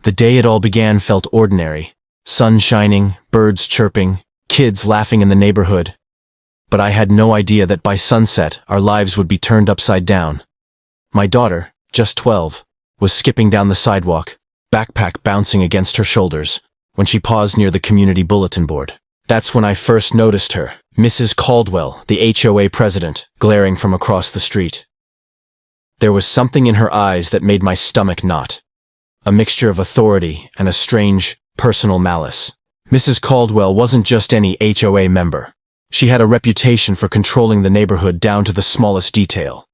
The day it all began felt ordinary. Sun shining, birds chirping, kids laughing in the neighborhood. But I had no idea that by sunset our lives would be turned upside down. My daughter, just 12, was skipping down the sidewalk, backpack bouncing against her shoulders, when she paused near the community bulletin board. That's when I first noticed her, Mrs. Caldwell, the HOA president, glaring from across the street. There was something in her eyes that made my stomach knot. A mixture of authority and a strange, personal malice. Mrs. Caldwell wasn't just any HOA member. She had a reputation for controlling the neighborhood down to the smallest detail.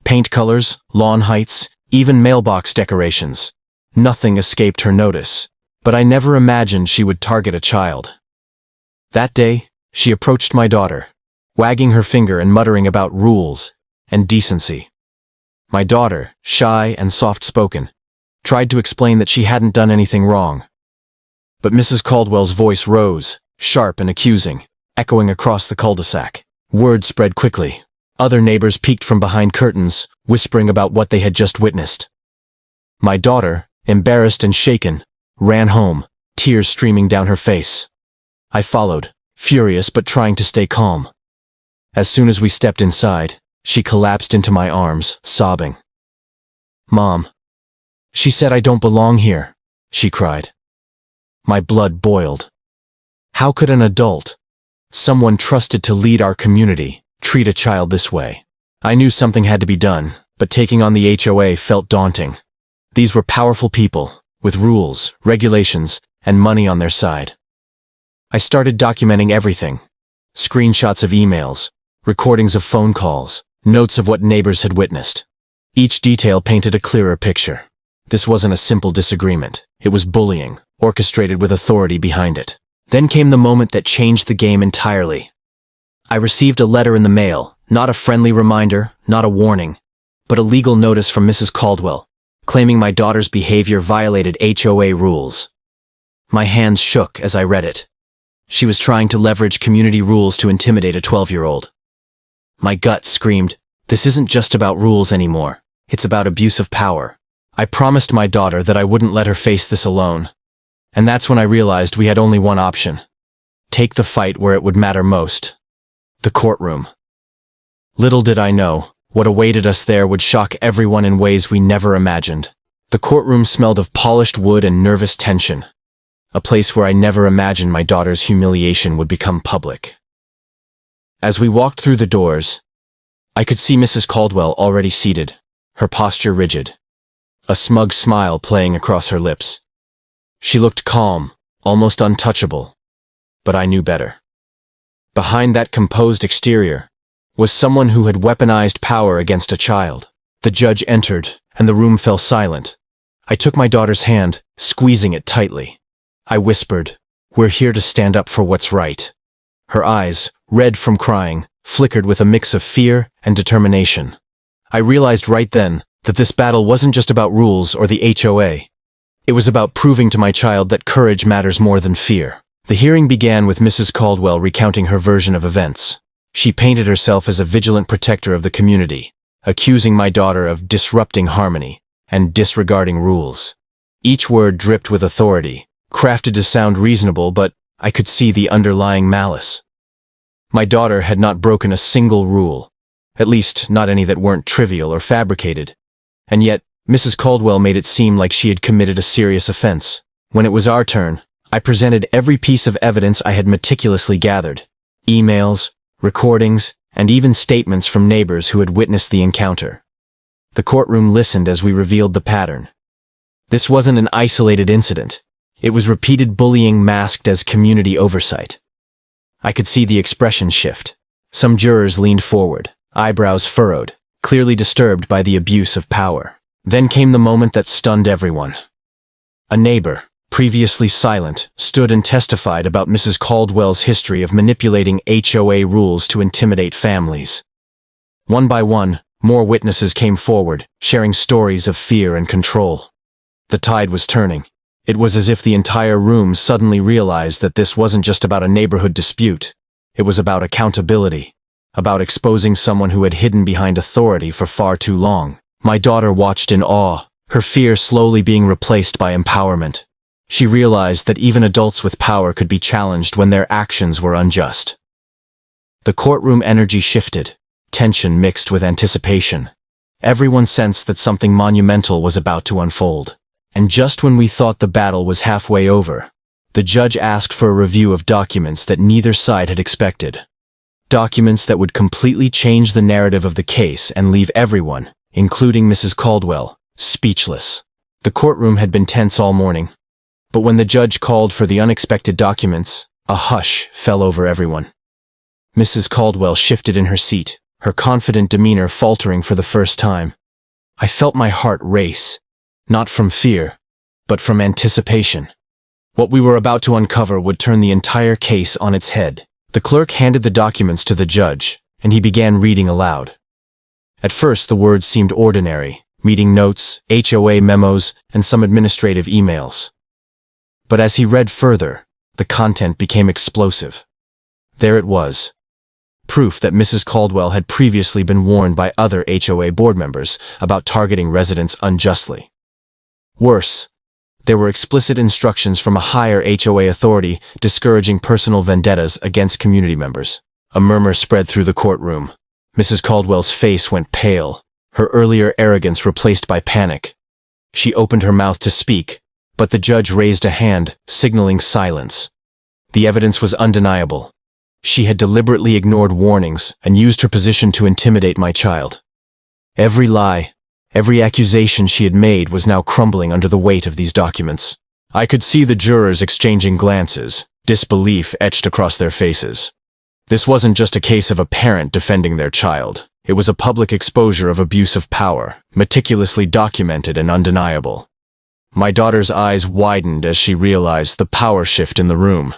Paint colors, lawn heights, even mailbox decorations. Nothing escaped her notice, but I never imagined she would target a child. That day, she approached my daughter, wagging her finger and muttering about rules and decency. My daughter, shy and soft-spoken, tried to explain that she hadn't done anything wrong. But Mrs. Caldwell's voice rose, sharp and accusing, echoing across the cul-de-sac. Word spread quickly. Other neighbors peeked from behind curtains, whispering about what they had just witnessed. My daughter, embarrassed and shaken, ran home, tears streaming down her face. I followed, furious but trying to stay calm. As soon as we stepped inside, she collapsed into my arms, sobbing. "Mom. She said I don't belong here," she cried. My blood boiled. How could an adult, someone trusted to lead our community, treat a child this way? I knew something had to be done, but taking on the HOA felt daunting. These were powerful people, with rules, regulations, and money on their side. I started documenting everything. Screenshots of emails, recordings of phone calls, notes of what neighbors had witnessed. Each detail painted a clearer picture. This wasn't a simple disagreement. It was bullying, orchestrated with authority behind it. Then came the moment that changed the game entirely. I received a letter in the mail, not a friendly reminder, not a warning, but a legal notice from Mrs. Caldwell, claiming my daughter's behavior violated HOA rules. My hands shook as I read it. She was trying to leverage community rules to intimidate a 12-year-old. My gut screamed, this isn't just about rules anymore. It's about abuse of power. I promised my daughter that I wouldn't let her face this alone. And that's when I realized we had only one option. Take the fight where it would matter most. The courtroom. Little did I know, what awaited us there would shock everyone in ways we never imagined. The courtroom smelled of polished wood and nervous tension. A place where I never imagined my daughter's humiliation would become public. As we walked through the doors, I could see Mrs. Caldwell already seated, her posture rigid, a smug smile playing across her lips. She looked calm, almost untouchable, but I knew better. Behind that composed exterior was someone who had weaponized power against a child. The judge entered, and the room fell silent. I took my daughter's hand, squeezing it tightly. I whispered, "We're here to stand up for what's right." Her eyes, red from crying, flickered with a mix of fear and determination. I realized right then that this battle wasn't just about rules or the HOA. It was about proving to my child that courage matters more than fear. The hearing began with Mrs. Caldwell recounting her version of events. She painted herself as a vigilant protector of the community, accusing my daughter of disrupting harmony and disregarding rules. Each word dripped with authority, crafted to sound reasonable, but I could see the underlying malice. My daughter had not broken a single rule, at least not any that weren't trivial or fabricated, and yet Mrs. Caldwell made it seem like she had committed a serious offense. When it was our turn, I presented every piece of evidence I had meticulously gathered: emails, recordings, and even statements from neighbors who had witnessed the encounter. The courtroom listened as we revealed the pattern. This wasn't an isolated incident. It was repeated bullying masked as community oversight. I could see the expression shift. Some jurors leaned forward, eyebrows furrowed, clearly disturbed by the abuse of power. Then came the moment that stunned everyone. A neighbor, previously silent, stood and testified about Mrs. Caldwell's history of manipulating HOA rules to intimidate families. One by one, more witnesses came forward, sharing stories of fear and control. The tide was turning. It was as if the entire room suddenly realized that this wasn't just about a neighborhood dispute. It was about accountability, about exposing someone who had hidden behind authority for far too long. My daughter watched in awe, her fear slowly being replaced by empowerment. She realized that even adults with power could be challenged when their actions were unjust. The courtroom energy shifted, tension mixed with anticipation. Everyone sensed that something monumental was about to unfold. And just when we thought the battle was halfway over, the judge asked for a review of documents that neither side had expected. Documents that would completely change the narrative of the case and leave everyone, including Mrs. Caldwell, speechless. The courtroom had been tense all morning, but when the judge called for the unexpected documents, a hush fell over everyone. Mrs. Caldwell shifted in her seat, her confident demeanor faltering for the first time. I felt my heart race, not from fear, but from anticipation. What we were about to uncover would turn the entire case on its head. The clerk handed the documents to the judge, and he began reading aloud. At first, the words seemed ordinary, meeting notes, HOA memos, and some administrative emails. But as he read further, the content became explosive. There it was. Proof that Mrs. Caldwell had previously been warned by other HOA board members about targeting residents unjustly. Worse, there were explicit instructions from a higher HOA authority discouraging personal vendettas against community members. A murmur spread through the courtroom. Mrs. Caldwell's face went pale, her earlier arrogance replaced by panic. She opened her mouth to speak, but the judge raised a hand, signaling silence. The evidence was undeniable. She had deliberately ignored warnings and used her position to intimidate my child. Every lie, every accusation she had made was now crumbling under the weight of these documents. I could see the jurors exchanging glances, disbelief etched across their faces. This wasn't just a case of a parent defending their child. It was a public exposure of abuse of power, meticulously documented and undeniable. My daughter's eyes widened as she realized the power shift in the room.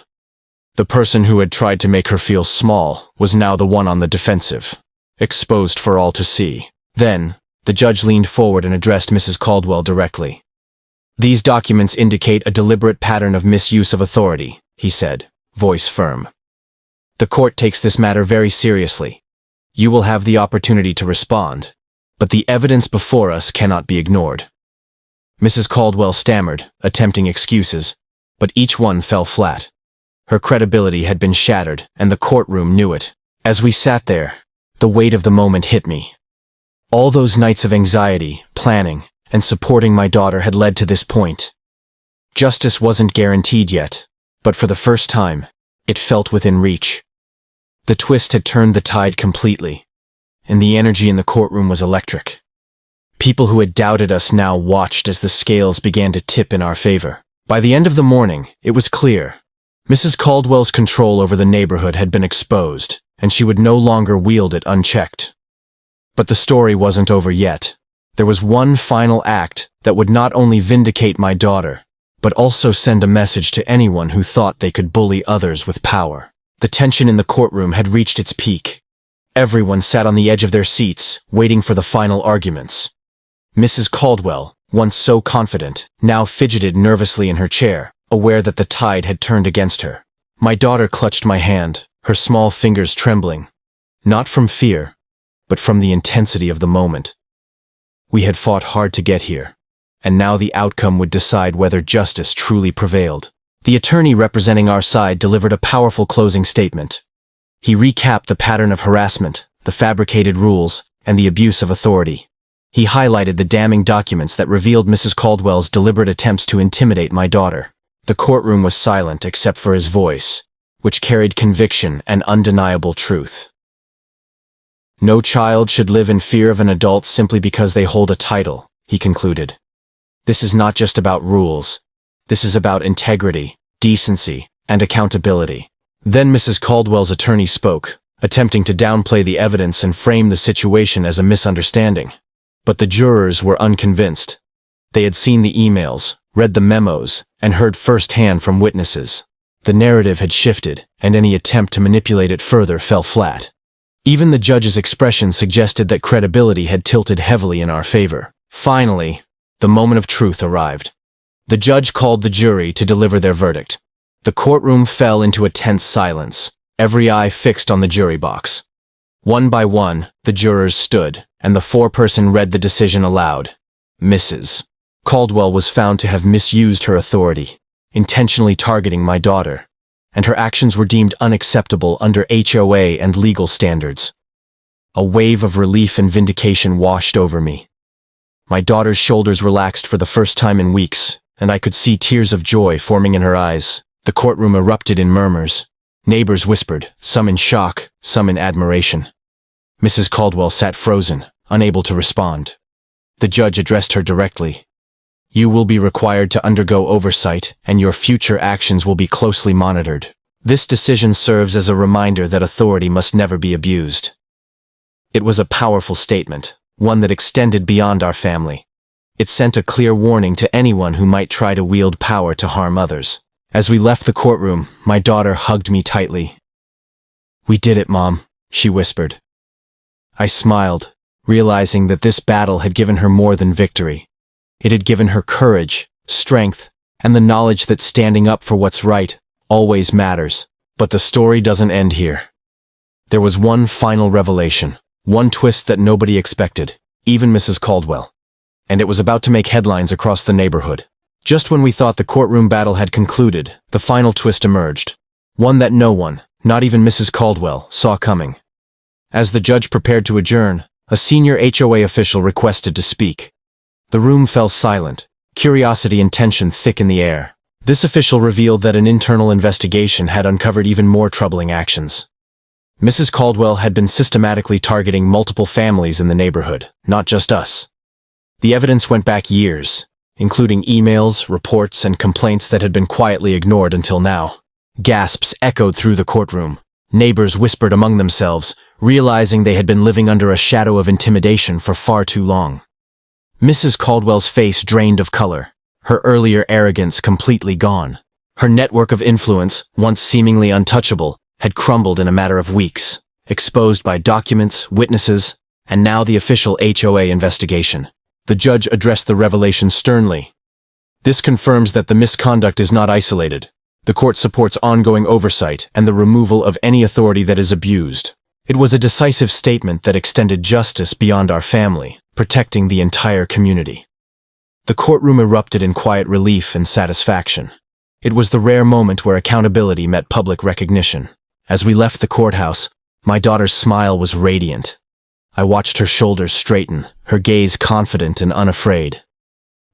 The person who had tried to make her feel small was now the one on the defensive, exposed for all to see. Then, the judge leaned forward and addressed Mrs. Caldwell directly. "These documents indicate a deliberate pattern of misuse of authority," he said, voice firm. "The court takes this matter very seriously. You will have the opportunity to respond, but the evidence before us cannot be ignored." Mrs. Caldwell stammered, attempting excuses, but each one fell flat. Her credibility had been shattered, and the courtroom knew it. As we sat there, the weight of the moment hit me. All those nights of anxiety, planning, and supporting my daughter had led to this point. Justice wasn't guaranteed yet, but for the first time, it felt within reach. The twist had turned the tide completely, and the energy in the courtroom was electric. People who had doubted us now watched as the scales began to tip in our favor. By the end of the morning, it was clear. Mrs. Caldwell's control over the neighborhood had been exposed, and she would no longer wield it unchecked. But the story wasn't over yet. There was one final act that would not only vindicate my daughter, but also send a message to anyone who thought they could bully others with power. The tension in the courtroom had reached its peak. Everyone sat on the edge of their seats, waiting for the final arguments. Mrs. Caldwell, once so confident, now fidgeted nervously in her chair, aware that the tide had turned against her. My daughter clutched my hand, her small fingers trembling, not from fear, but from the intensity of the moment. We had fought hard to get here, and now the outcome would decide whether justice truly prevailed. The attorney representing our side delivered a powerful closing statement. He recapped the pattern of harassment, the fabricated rules, and the abuse of authority. He highlighted the damning documents that revealed Mrs. Caldwell's deliberate attempts to intimidate my daughter. The courtroom was silent except for his voice, which carried conviction and undeniable truth. "No child should live in fear of an adult simply because they hold a title," he concluded. "This is not just about rules. This is about integrity, decency, and accountability." Then Mrs. Caldwell's attorney spoke, attempting to downplay the evidence and frame the situation as a misunderstanding. But the jurors were unconvinced. They had seen the emails, read the memos, and heard firsthand from witnesses. The narrative had shifted, and any attempt to manipulate it further fell flat. Even the judge's expression suggested that credibility had tilted heavily in our favor. Finally, the moment of truth arrived. The judge called the jury to deliver their verdict. The courtroom fell into a tense silence, every eye fixed on the jury box. One by one, the jurors stood, and the foreperson read the decision aloud. Mrs. Caldwell was found to have misused her authority, intentionally targeting my daughter, and her actions were deemed unacceptable under HOA and legal standards. A wave of relief and vindication washed over me. My daughter's shoulders relaxed for the first time in weeks, and I could see tears of joy forming in her eyes. The courtroom erupted in murmurs. Neighbors whispered, some in shock, some in admiration. Mrs. Caldwell sat frozen, unable to respond. The judge addressed her directly. You will be required to undergo oversight, and your future actions will be closely monitored. This decision serves as a reminder that authority must never be abused. It was a powerful statement, one that extended beyond our family. It sent a clear warning to anyone who might try to wield power to harm others. As we left the courtroom, my daughter hugged me tightly. "We did it, Mom," she whispered. I smiled, realizing that this battle had given her more than victory. It had given her courage, strength, and the knowledge that standing up for what's right always matters. But the story doesn't end here. There was one final revelation, one twist that nobody expected, even Mrs. Caldwell. And it was about to make headlines across the neighborhood. Just when we thought the courtroom battle had concluded, the final twist emerged. One that no one, not even Mrs. Caldwell, saw coming. As the judge prepared to adjourn, a senior HOA official requested to speak. The room fell silent, curiosity and tension thick in the air. This official revealed that an internal investigation had uncovered even more troubling actions. Mrs. Caldwell had been systematically targeting multiple families in the neighborhood, not just us. The evidence went back years, including emails, reports, and complaints that had been quietly ignored until now. Gasps echoed through the courtroom. Neighbors whispered among themselves, realizing they had been living under a shadow of intimidation for far too long. Mrs. Caldwell's face drained of color, her earlier arrogance completely gone. Her network of influence, once seemingly untouchable, had crumbled in a matter of weeks, exposed by documents, witnesses, and now the official HOA investigation. The judge addressed the revelation sternly. This confirms that the misconduct is not isolated. The court supports ongoing oversight and the removal of any authority that is abused. It was a decisive statement that extended justice beyond our family, protecting the entire community. The courtroom erupted in quiet relief and satisfaction. It was the rare moment where accountability met public recognition. As we left the courthouse, my daughter's smile was radiant. I watched her shoulders straighten, her gaze confident and unafraid.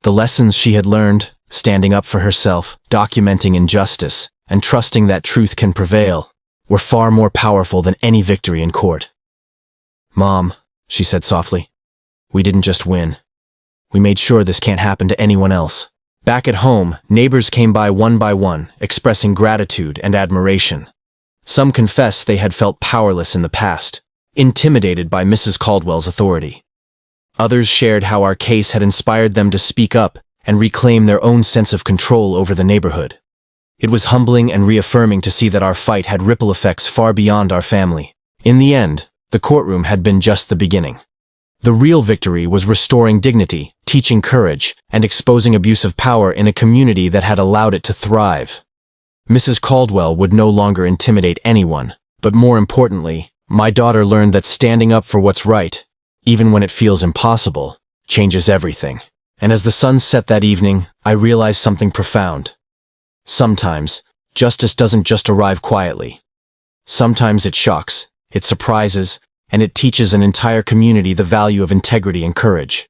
The lessons she had learned, standing up for herself, documenting injustice, and trusting that truth can prevail, were far more powerful than any victory in court. "Mom," she said softly, "we didn't just win. We made sure this can't happen to anyone else." Back at home, neighbors came by one, expressing gratitude and admiration. Some confessed they had felt powerless in the past, intimidated by Mrs. Caldwell's authority. Others shared how our case had inspired them to speak up and reclaim their own sense of control over the neighborhood. It was humbling and reaffirming to see that our fight had ripple effects far beyond our family. In the end, the courtroom had been just the beginning. The real victory was restoring dignity, teaching courage, and exposing abuse of power in a community that had allowed it to thrive. Mrs. Caldwell would no longer intimidate anyone, but more importantly, my daughter learned that standing up for what's right, even when it feels impossible, changes everything. And as the sun set that evening, I realized something profound. Sometimes, justice doesn't just arrive quietly. Sometimes it shocks, it surprises, and it teaches an entire community the value of integrity and courage.